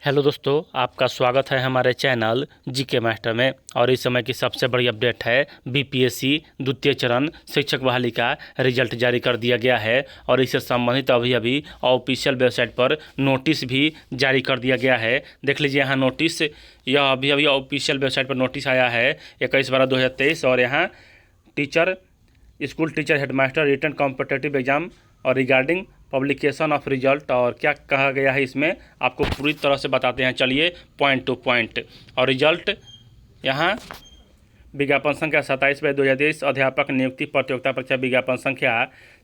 Hello दोस्तों, आपका स्वागत है हमारे चैनल जीके मास्टर में। और इस समय की सबसे बड़ी अपडेट है, बीपीएससी द्वितीय चरण शिक्षक बहाली का रिजल्ट जारी कर दिया गया है। और इससे संबंधित अभी ऑफिशियल वेबसाइट पर नोटिस भी जारी कर दिया गया है। देख लीजिए यहाँ नोटिस, यह अभी ऑफिशियल वेबसाइट पर नोटिस आया है 21/12/2023। और यहाँ teacher, school teacher, headmaster written competitive exam और रिगार्डिंग पब्लिकेशन ऑफ रिजल्ट, और क्या कहा गया है इसमें आपको पूरी तरह से बताते हैं। चलिए पॉइंट टू पॉइंट। और रिजल्ट यहाँ विज्ञापन संख्या 27/2023 अध्यापक नियुक्ति प्रतियोगिता परीक्षा, विज्ञापन संख्या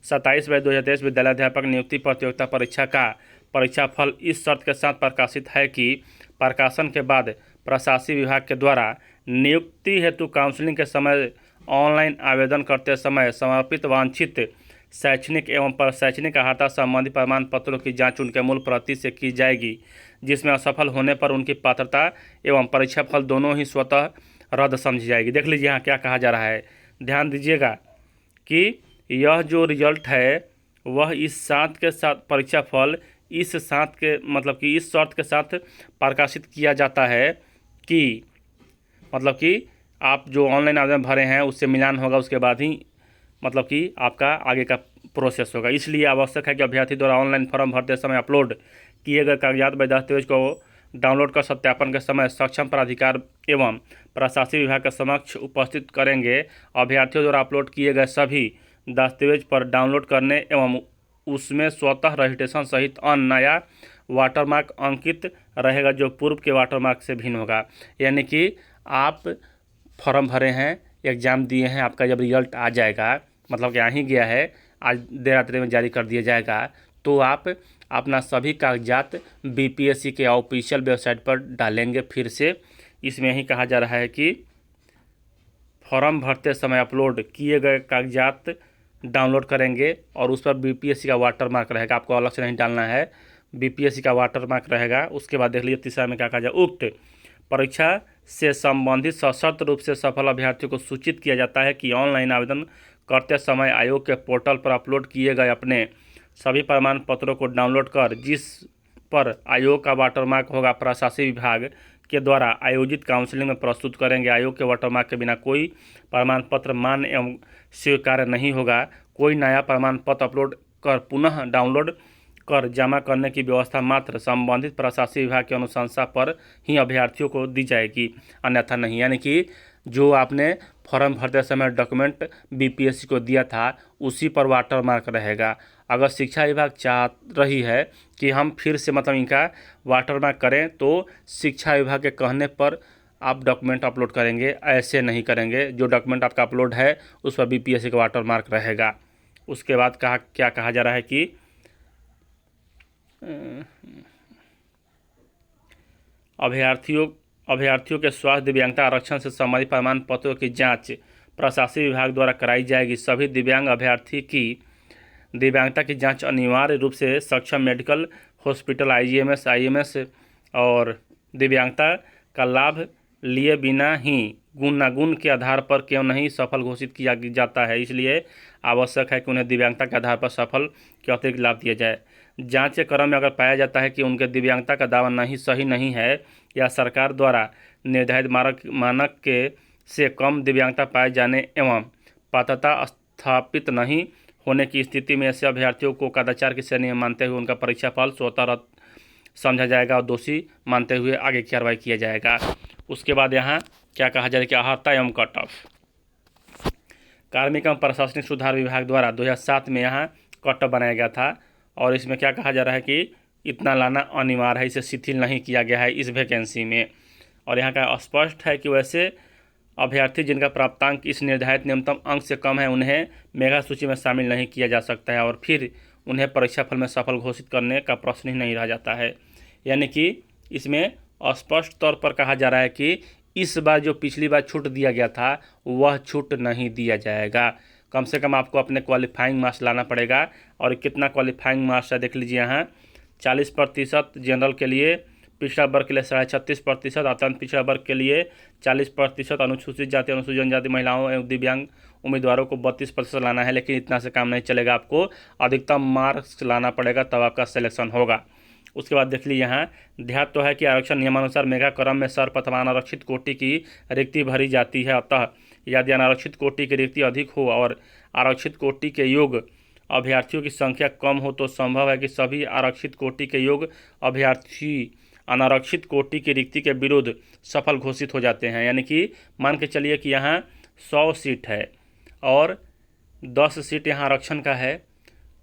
27/2023 विद्यालयाध्यापक नियुक्ति प्रतियोगिता परीक्षा का परीक्षाफल इस शर्त के साथ प्रकाशित है कि प्रकाशन के बाद प्रशासनिक विभाग के द्वारा नियुक्ति हेतु काउंसलिंग के समय ऑनलाइन आवेदन करते समय समर्पित वांछित शैक्षणिक एवं शैक्षणिक अर्हता संबंधी प्रमाण पत्रों की जांच उनके मूल प्रति से की जाएगी, जिसमें असफल होने पर उनकी पात्रता एवं परीक्षाफल दोनों ही स्वतः रद्द समझी जाएगी। देख लीजिए यहाँ क्या कहा जा रहा है, ध्यान दीजिएगा कि यह जो रिजल्ट है वह इस साथ के साथ परीक्षाफल इस साथ के मतलब कि इस शर्त के साथ प्रकाशित किया जाता है कि मतलब कि आप जो ऑनलाइन आवेदन भरे हैं उससे मिलान होगा, उसके बाद ही मतलब कि आपका आगे का प्रोसेस होगा। इसलिए आवश्यक है कि अभ्यर्थी द्वारा ऑनलाइन फॉर्म भरते समय अपलोड किए गए कागजात व दस्तावेज को डाउनलोड कर सत्यापन के समय सक्षम प्राधिकार एवं प्रशासनिक विभाग के समक्ष उपस्थित करेंगे। अभ्यर्थियों द्वारा अपलोड किए गए सभी दस्तावेज पर डाउनलोड करने एवं उसमें स्वतः रजिस्ट्रेशन सहित अन्य नया वाटरमार्क अंकित रहेगा, जो पूर्व के वाटरमार्क से भिन्न होगा। यानी कि आप फॉर्म भरे हैं, एग्ज़ाम दिए हैं, आपका जब रिजल्ट आ जाएगा, मतलब कि आ ही गया है, आज देर रात्रि में जारी कर दिया जाएगा, तो आप अपना सभी कागजात बीपीएससी के ऑफिशियल वेबसाइट पर डालेंगे। फिर से इसमें ही कहा जा रहा है कि फॉर्म भरते समय अपलोड किए गए कागजात डाउनलोड करेंगे और उस पर बीपीएससी का वाटरमार्क रहेगा, आपको अलग से नहीं डालना है, बीपीएससी का वाटरमार्क रहेगा। उसके बाद देख लीजिए तीसरा में क्या कहा जाए, उक्त परीक्षा से संबंधित सशर्त रूप से सफल अभ्यर्थियों को सूचित किया जाता है कि ऑनलाइन आवेदन करते समय आयोग के पोर्टल पर अपलोड किए गए अपने सभी प्रमाण पत्रों को डाउनलोड कर जिस पर आयोग का वाटरमार्क होगा, प्रशासनिक विभाग के द्वारा आयोजित काउंसलिंग में प्रस्तुत करेंगे। आयोग के वाटरमार्क के बिना कोई प्रमाण पत्र मान्य एवं स्वीकार्य नहीं होगा। कोई नया प्रमाण पत्र अपलोड कर पुनः डाउनलोड कर जमा करने की व्यवस्था मात्र संबंधित प्रशासनिक विभाग की अनुशंसा पर ही अभ्यर्थियों को दी जाएगी, अन्यथा नहीं। यानी कि जो आपने फॉर्म भरते समय डॉक्यूमेंट बीपीएससी को दिया था उसी पर वाटरमार्क रहेगा। अगर शिक्षा विभाग चाह रही है कि हम फिर से मतलब इनका वाटरमार्क करें, तो शिक्षा विभाग के कहने पर आप डॉक्यूमेंट अपलोड करेंगे, ऐसे नहीं करेंगे। जो डॉक्यूमेंट आपका अपलोड है उस पर बीपीएससी का वाटरमार्क रहेगा। उसके बाद क्या कहा जा रहा है कि अभ्यर्थियों के स्वास्थ्य दिव्यांगता आरक्षण से संबंधित प्रमाण पत्रों की जांच प्रशासनिक विभाग द्वारा कराई जाएगी। सभी दिव्यांग अभ्यर्थी की दिव्यांगता की जांच अनिवार्य रूप से सक्षम मेडिकल हॉस्पिटल आईएमएस और दिव्यांगता का लाभ लिए बिना ही गुणागुण के आधार पर क्यों नहीं सफल घोषित किया जाता है। इसलिए आवश्यक है कि उन्हें दिव्यांगता के आधार पर सफल के अतिरिक्त लाभ दिया जाए। जांच के क्रम में अगर पाया जाता है कि उनके दिव्यांगता का दावा नहीं सही नहीं है या सरकार द्वारा निर्धारित मानक के से कम दिव्यांगता पाए जाने एवं पात्रता स्थापित नहीं होने की स्थिति में ऐसे अभ्यर्थियों को कदाचार की श्रेणी में मानते हुए उनका परीक्षाफल स्वतः रद्द समझा जाएगा और दोषी मानते हुए आगे की कार्रवाई किया जाएगा। उसके बाद यहाँ क्या कहा जाए कि अर्हता एवं कट ऑफ। कार्मिक एवं प्रशासनिक सुधार विभाग द्वारा 2007 में यहाँ कट ऑफ बनाया गया था और इसमें क्या कहा जा रहा है कि इतना लाना अनिवार्य है, इसे शिथिल नहीं किया गया है इस वैकेंसी में। और यहाँ का स्पष्ट है कि वैसे अभ्यर्थी जिनका प्राप्तांक इस निर्धारित न्यूनतम अंक से कम है उन्हें मेगा सूची में शामिल नहीं किया जा सकता है और फिर उन्हें परीक्षाफल में सफल घोषित करने का प्रश्न ही नहीं रह जाता है। यानी कि इसमें स्पष्ट तौर पर कहा जा रहा है कि इस बार जो पिछली बार छूट दिया गया था वह छूट नहीं दिया जाएगा। कम से कम आपको अपने क्वालिफाइंग मार्क्स लाना पड़ेगा। और कितना क्वालिफाइंग मार्क्स है देख लीजिए यहाँ, 40% जनरल के लिए, पिछड़ा वर्ग के लिए 36%, अत्यंत पिछड़ा वर्ग के लिए 40%, अनुसूचित जाति अनुसूचित जनजाति महिलाओं एवं दिव्यांग उम्मीदवारों को 32% लाना है। लेकिन इतना से काम नहीं चलेगा, आपको अधिकतम मार्क्स लाना पड़ेगा तब आपका सिलेक्शन होगा। उसके बाद देख लीजिए यहाँ ध्यात तो है कि आरक्षण नियमानुसार मेगा क्रम में सर्वप्रथम अनारक्षित कोटि की रिक्ति भरी जाती है। अतः यदि अनारक्षित कोटि की रिक्ति अधिक हो और आरक्षित कोटि के योग्य अभ्यर्थियों की संख्या कम हो तो संभव है कि सभी आरक्षित कोटि के योग्य अभ्यर्थी अनारक्षित कोटि की रिक्ति के विरुद्ध सफल घोषित हो जाते हैं। यानी कि मान के चलिए कि यहाँ 100 सीट है और 10 सीट यहाँ आरक्षण का है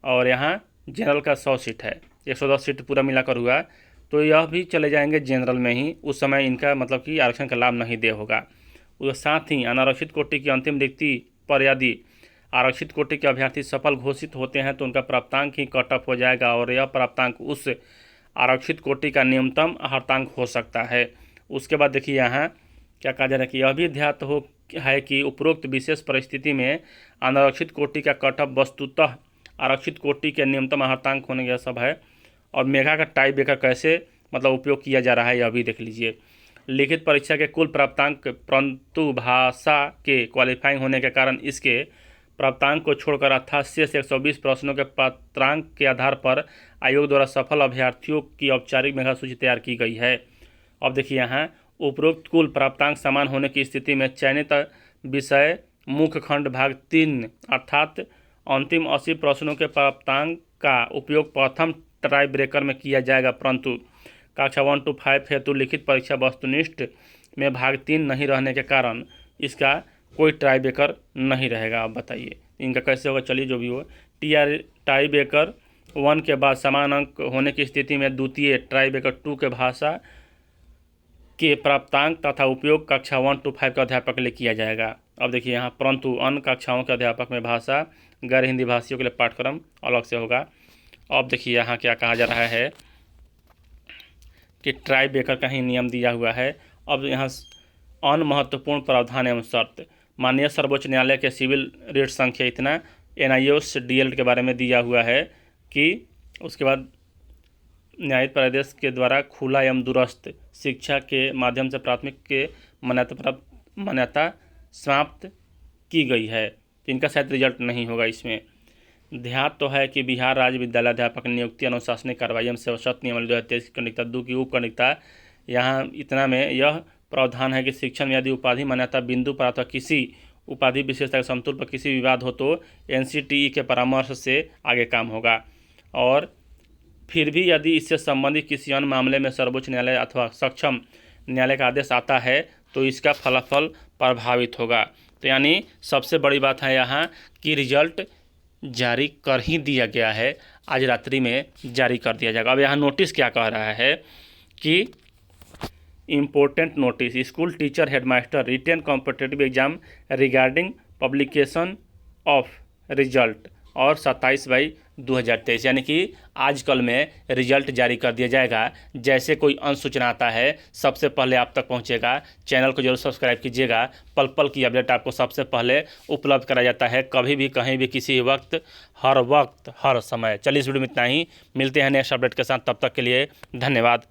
और यहाँ जनरल का 100 सीट है, 110 सीट पूरा मिलाकर हुआ, तो यह भी चले जाएंगे जनरल में ही। उस समय इनका मतलब कि आरक्षण का लाभ नहीं दे होगा। उसके साथ ही अनारक्षित कोटि की अंतिम रिक्ति पर यदि आरक्षित कोटि के अभ्यर्थी सफल घोषित होते हैं तो उनका प्राप्तांक ही कट ऑफ हो जाएगा और यह प्राप्तांक उस आरक्षित कोटि का न्यूनतम अर्हतांक हो सकता है। उसके बाद देखिए यहाँ क्या कहा जा रहा है कि यह भी ध्यात हो है कि उपरोक्त विशेष परिस्थिति में अनारक्षित कोटि का कट ऑफ वस्तुतः आरक्षित कोटि के न्यूनतम अर्हतांक होने का सब है। और मेगा का टाई ब्रेकर कैसे मतलब उपयोग किया जा रहा है यह भी देख लीजिए। लिखित परीक्षा के कुल प्राप्तांक परंतु भाषा के क्वालिफाइंग होने के कारण इसके प्राप्तांक को छोड़कर 88 से 120 प्रश्नों के पात्रांक के आधार पर आयोग द्वारा सफल अभ्यर्थियों की औपचारिक मेधा सूची तैयार की गई है। अब देखिए यहाँ उपरोक्त कुल प्राप्तांक समान होने की स्थिति में चयनित विषय मुख्य खंड भाग 3 अर्थात अंतिम 80 प्रश्नों के प्राप्तांक का उपयोग प्रथम ट्राई ब्रेकर में किया जाएगा, परंतु कक्षा 1 to 5 हेतु लिखित परीक्षा वस्तुनिष्ठ में भाग 3 नहीं रहने के कारण इसका कोई ट्राई ब्रेकर नहीं रहेगा। आप बताइए इनका कैसे होगा। चलिए जो भी हो, ट्राई ब्रेकर 1 के बाद समान अंक होने की स्थिति में द्वितीय ट्राई ब्रेकर 2 के भाषा के प्राप्तांक तथा उपयोग कक्षा 1 to 5 के अध्यापक के लिए किया जाएगा। अब देखिए यहाँ परंतु अन्य कक्षाओं के अध्यापक में भाषा गैर हिंदी भाषियों के लिए पाठ्यक्रम अलग से होगा। अब देखिए यहाँ क्या कहा जा रहा है कि ट्राई ब्रेकर का ही नियम दिया हुआ है। अब यहाँ अन्य महत्वपूर्ण प्रावधान एवं शर्त माननीय सर्वोच्च न्यायालय के सिविल रेट संख्या इतना NIOS DL के बारे में दिया हुआ है कि उसके बाद न्यायिक प्रदेश के द्वारा खुला एवं दूरस्थ शिक्षा के माध्यम से प्राथमिक के मान्यता समाप्त की गई है। इनका शायद रिजल्ट नहीं होगा इसमें। ध्यात तो है कि बिहार राज्य विद्यालय अध्यापक नियुक्ति अनुशासनिक कार्रवाई एवं सेवाशर्त नियमावली 2023 की कनिकता 2 की उपकनिकता यहाँ इतना में यह प्रावधान है कि शिक्षण में यदि उपाधि मान्यता बिंदु पर अथवा किसी उपाधि विशेषता के समतुल पर किसी विवाद हो तो NCTE के परामर्श से आगे काम होगा। और फिर भी यदि इससे संबंधित किसी अन्य मामले में सर्वोच्च न्यायालय अथवा सक्षम न्यायालय का आदेश आता है तो इसका फलाफल प्रभावित होगा। तो यानी सबसे बड़ी बात है यहाँ कि रिजल्ट जारी कर ही दिया गया है, आज रात्रि में जारी कर दिया जाएगा। अब यहाँ नोटिस क्या कह रहा है कि important notice school teacher headmaster written competitive exam regarding publication of result और 27/2023 यानी कि आज कल में रिजल्ट जारी कर दिया जाएगा। जैसे कोई अनुसूचना आता है सबसे पहले आप तक पहुंचेगा। चैनल को जरूर सब्सक्राइब कीजिएगा। पल पल की अपडेट आपको सबसे पहले उपलब्ध कराया जाता है, कभी भी कहीं भी किसी वक्त हर समय। चलिए इस वीडियो में इतना ही, मिलते हैं नेक्स्ट अपडेट के साथ, तब तक के लिए धन्यवाद।